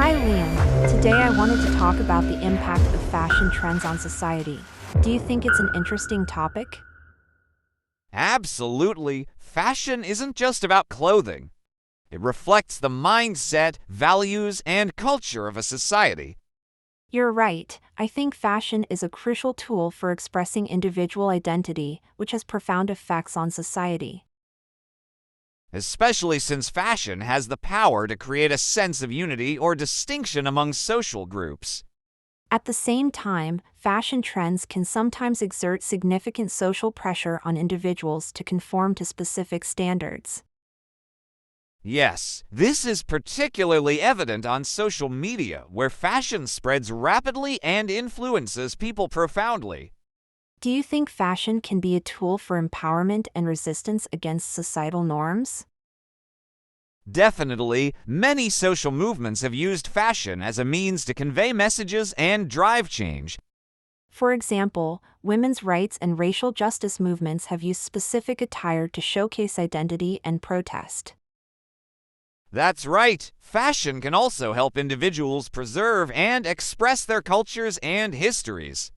Hi Liam, today I wanted to talk about the impact of fashion trends on society. Do you think it's an interesting topic? Absolutely. Fashion isn't just about clothing. It reflects the mindset, values, and culture of a society. You're right. I think fashion is a crucial tool for expressing individual identity, which has profound effects on society. Especially since fashion has the power to create a sense of unity or distinction among social groups. At the same time, fashion trends can sometimes exert significant social pressure on individuals to conform to specific standards. Yes, this is particularly evident on social media, where fashion spreads rapidly and influences people profoundly. Do you think fashion can be a tool for empowerment and resistance against societal norms? Definitely, many social movements have used fashion as a means to convey messages and drive change. For example, women's rights and racial justice movements have used specific attire to showcase identity and protest. That's right, fashion can also help individuals preserve and express their cultures and histories.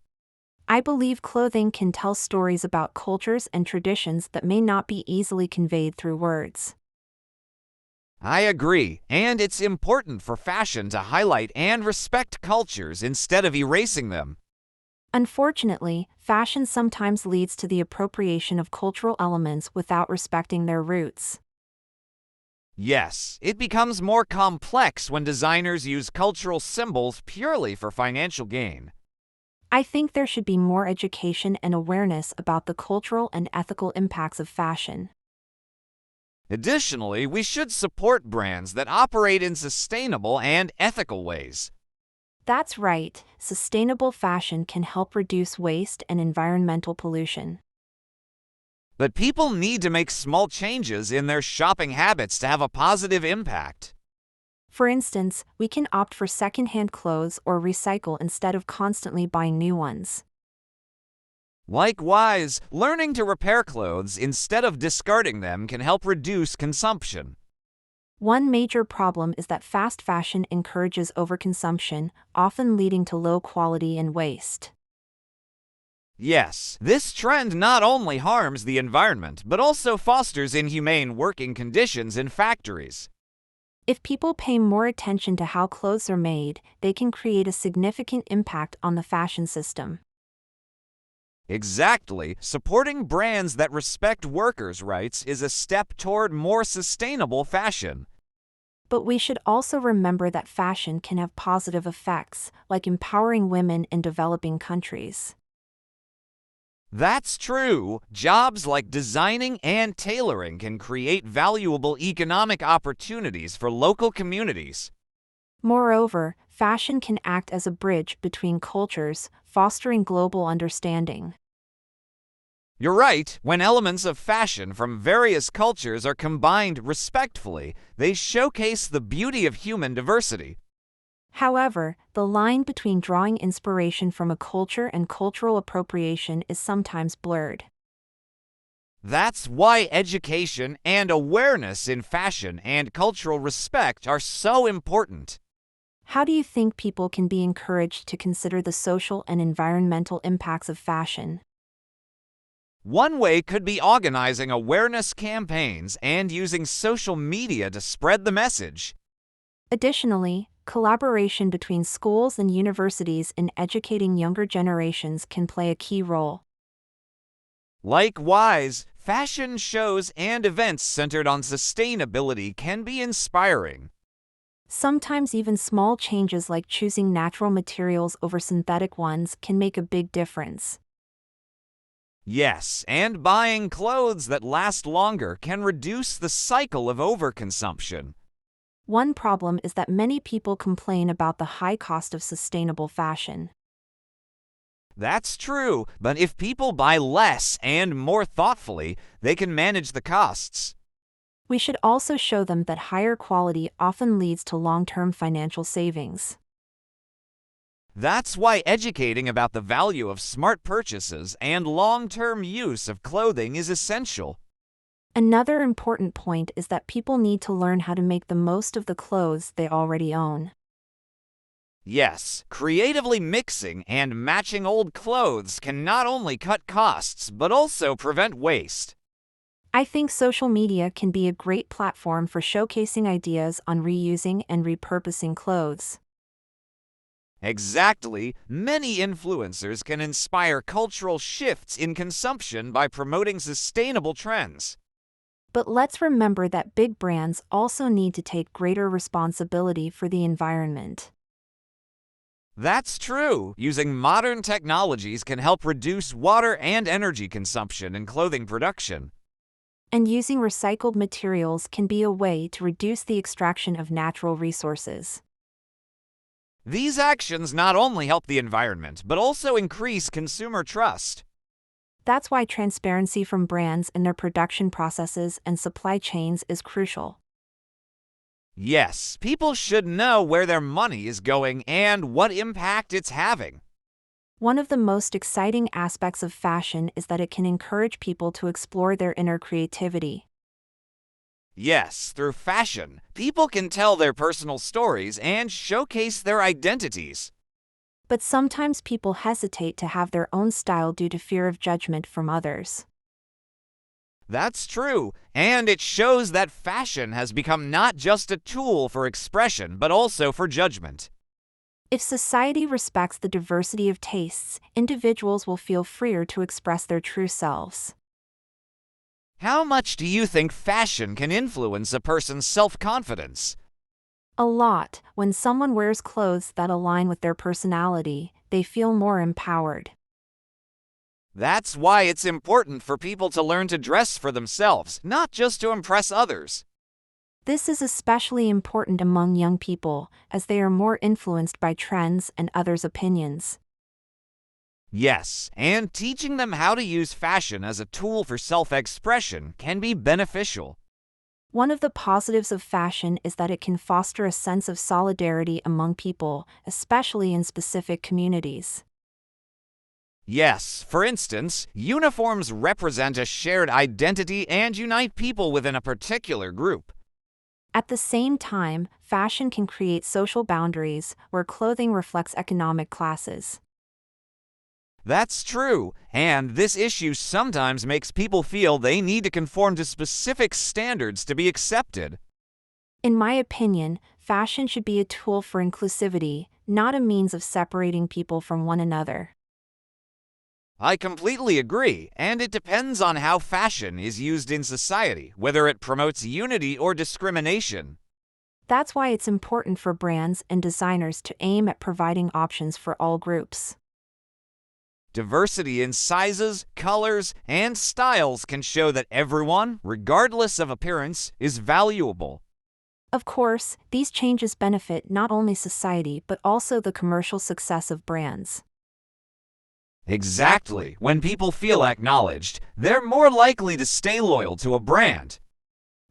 I believe clothing can tell stories about cultures and traditions that may not be easily conveyed through words. I agree, and it's important for fashion to highlight and respect cultures instead of erasing them. Unfortunately, fashion sometimes leads to the appropriation of cultural elements without respecting their roots. Yes, it becomes more complex when designers use cultural symbols purely for financial gain. I think there should be more education and awareness about the cultural and ethical impacts of fashion. Additionally, we should support brands that operate in sustainable and ethical ways. That's right, sustainable fashion can help reduce waste and environmental pollution. But people need to make small changes in their shopping habits to have a positive impact. For instance, we can opt for secondhand clothes or recycle instead of constantly buying new ones. Likewise, learning to repair clothes instead of discarding them can help reduce consumption. One major problem is that fast fashion encourages overconsumption, often leading to low quality and waste. Yes, this trend not only harms the environment, but also fosters inhumane working conditions in factories. If people pay more attention to how clothes are made, they can create a significant impact on the fashion system. Exactly, supporting brands that respect workers' rights is a step toward more sustainable fashion. But we should also remember that fashion can have positive effects, like empowering women in developing countries. That's true. Jobs like designing and tailoring can create valuable economic opportunities for local communities. Moreover, fashion can act as a bridge between cultures, fostering global understanding. You're right, when elements of fashion from various cultures are combined respectfully, they showcase the beauty of human diversity. However, the line between drawing inspiration from a culture and cultural appropriation is sometimes blurred. That's why education and awareness in fashion and cultural respect are so important. How do you think people can be encouraged to consider the social and environmental impacts of fashion? One way could be organizing awareness campaigns and using social media to spread the message. Additionally, collaboration between schools and universities in educating younger generations can play a key role. Likewise, fashion shows and events centered on sustainability can be inspiring. Sometimes even small changes like choosing natural materials over synthetic ones can make a big difference. Yes, and buying clothes that last longer can reduce the cycle of overconsumption. One problem is that many people complain about the high cost of sustainable fashion. That's true, but if people buy less and more thoughtfully, they can manage the costs. We should also show them that higher quality often leads to long-term financial savings. That's why educating about the value of smart purchases and long-term use of clothing is essential. Another important point is that people need to learn how to make the most of the clothes they already own. Yes, creatively mixing and matching old clothes can not only cut costs but also prevent waste. I think social media can be a great platform for showcasing ideas on reusing and repurposing clothes. Exactly, many influencers can inspire cultural shifts in consumption by promoting sustainable trends. But let's remember that big brands also need to take greater responsibility for the environment. That's true. Using modern technologies can help reduce water and energy consumption in clothing production. And using recycled materials can be a way to reduce the extraction of natural resources. These actions not only help the environment, but also increase consumer trust. That's why transparency from brands in their production processes and supply chains is crucial. Yes, people should know where their money is going and what impact it's having. One of the most exciting aspects of fashion is that it can encourage people to explore their inner creativity. Yes, through fashion, people can tell their personal stories and showcase their identities. But sometimes people hesitate to have their own style due to fear of judgment from others. That's true, and it shows that fashion has become not just a tool for expression, but also for judgment. If society respects the diversity of tastes, individuals will feel freer to express their true selves. How much do you think fashion can influence a person's self-confidence? A lot. When someone wears clothes that align with their personality, they feel more empowered. That's why it's important for people to learn to dress for themselves, not just to impress others. This is especially important among young people, as they are more influenced by trends and others' opinions. Yes, and teaching them how to use fashion as a tool for self-expression can be beneficial. One of the positives of fashion is that it can foster a sense of solidarity among people, especially in specific communities. Yes, for instance, uniforms represent a shared identity and unite people within a particular group. At the same time, fashion can create social boundaries, where clothing reflects economic classes. That's true, and this issue sometimes makes people feel they need to conform to specific standards to be accepted. In my opinion, fashion should be a tool for inclusivity, not a means of separating people from one another. I completely agree, and it depends on how fashion is used in society, whether it promotes unity or discrimination. That's why it's important for brands and designers to aim at providing options for all groups. Diversity in sizes, colors, and styles can show that everyone, regardless of appearance, is valuable. Of course, these changes benefit not only society but also the commercial success of brands. Exactly. When people feel acknowledged, they're more likely to stay loyal to a brand.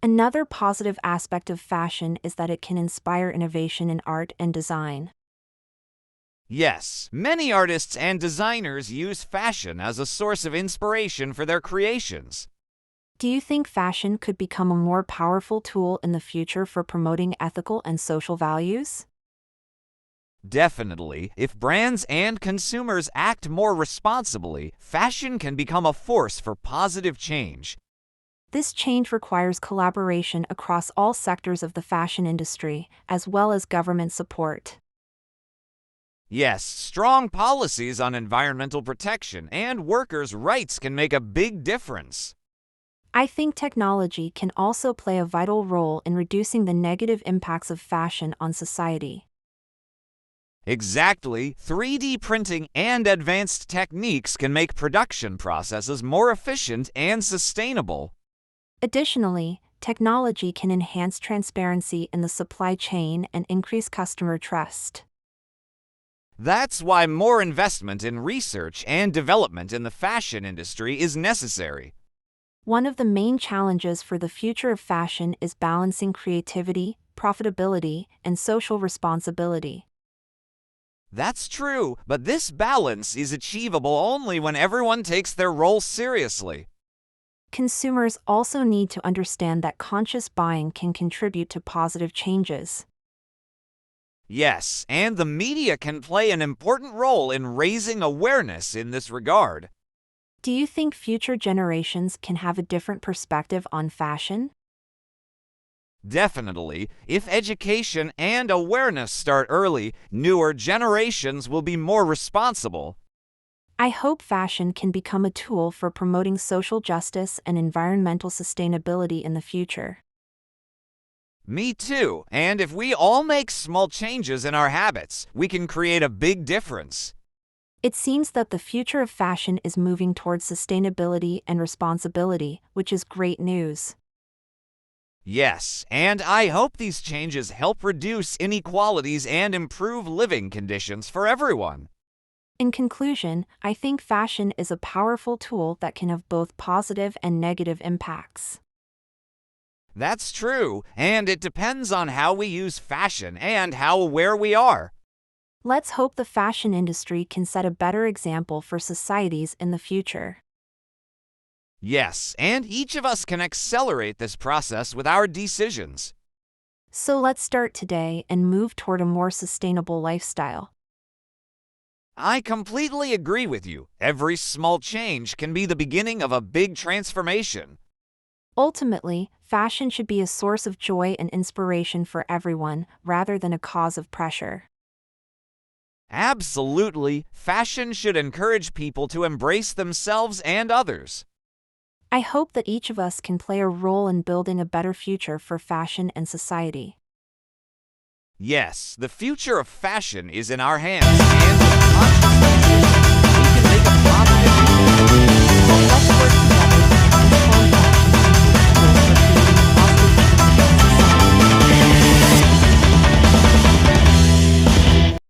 Another positive aspect of fashion is that it can inspire innovation in art and design. Yes, many artists and designers use fashion as a source of inspiration for their creations. Do you think fashion could become a more powerful tool in the future for promoting ethical and social values? Definitely, if brands and consumers act more responsibly, fashion can become a force for positive change. This change requires collaboration across all sectors of the fashion industry, as well as government support. Yes, strong policies on environmental protection and workers' rights can make a big difference. I think technology can also play a vital role in reducing the negative impacts of fashion on society. Exactly, 3D printing and advanced techniques can make production processes more efficient and sustainable. Additionally, technology can enhance transparency in the supply chain and increase customer trust. That's why more investment in research and development in the fashion industry is necessary. One of the main challenges for the future of fashion is balancing creativity, profitability, and social responsibility. That's true, but this balance is achievable only when everyone takes their role seriously. Consumers also need to understand that conscious buying can contribute to positive changes. Yes, and the media can play an important role in raising awareness in this regard. Do you think future generations can have a different perspective on fashion? Definitely, if education and awareness start early, newer generations will be more responsible. I hope fashion can become a tool for promoting social justice and environmental sustainability in the future. Me too, and if we all make small changes in our habits, we can create a big difference. It seems that the future of fashion is moving towards sustainability and responsibility, which is great news. Yes, and I hope these changes help reduce inequalities and improve living conditions for everyone. In conclusion, I think fashion is a powerful tool that can have both positive and negative impacts. That's true, and it depends on how we use fashion and how aware we are. Let's hope the fashion industry can set a better example for societies in the future. Yes, and each of us can accelerate this process with our decisions. So let's start today and move toward a more sustainable lifestyle. I completely agree with you. Every small change can be the beginning of a big transformation. Ultimately, fashion should be a source of joy and inspiration for everyone, rather than a cause of pressure. Absolutely, fashion should encourage people to embrace themselves and others. I hope that each of us can play a role in building a better future for fashion and society. Yes, the future of fashion is in our hands, and with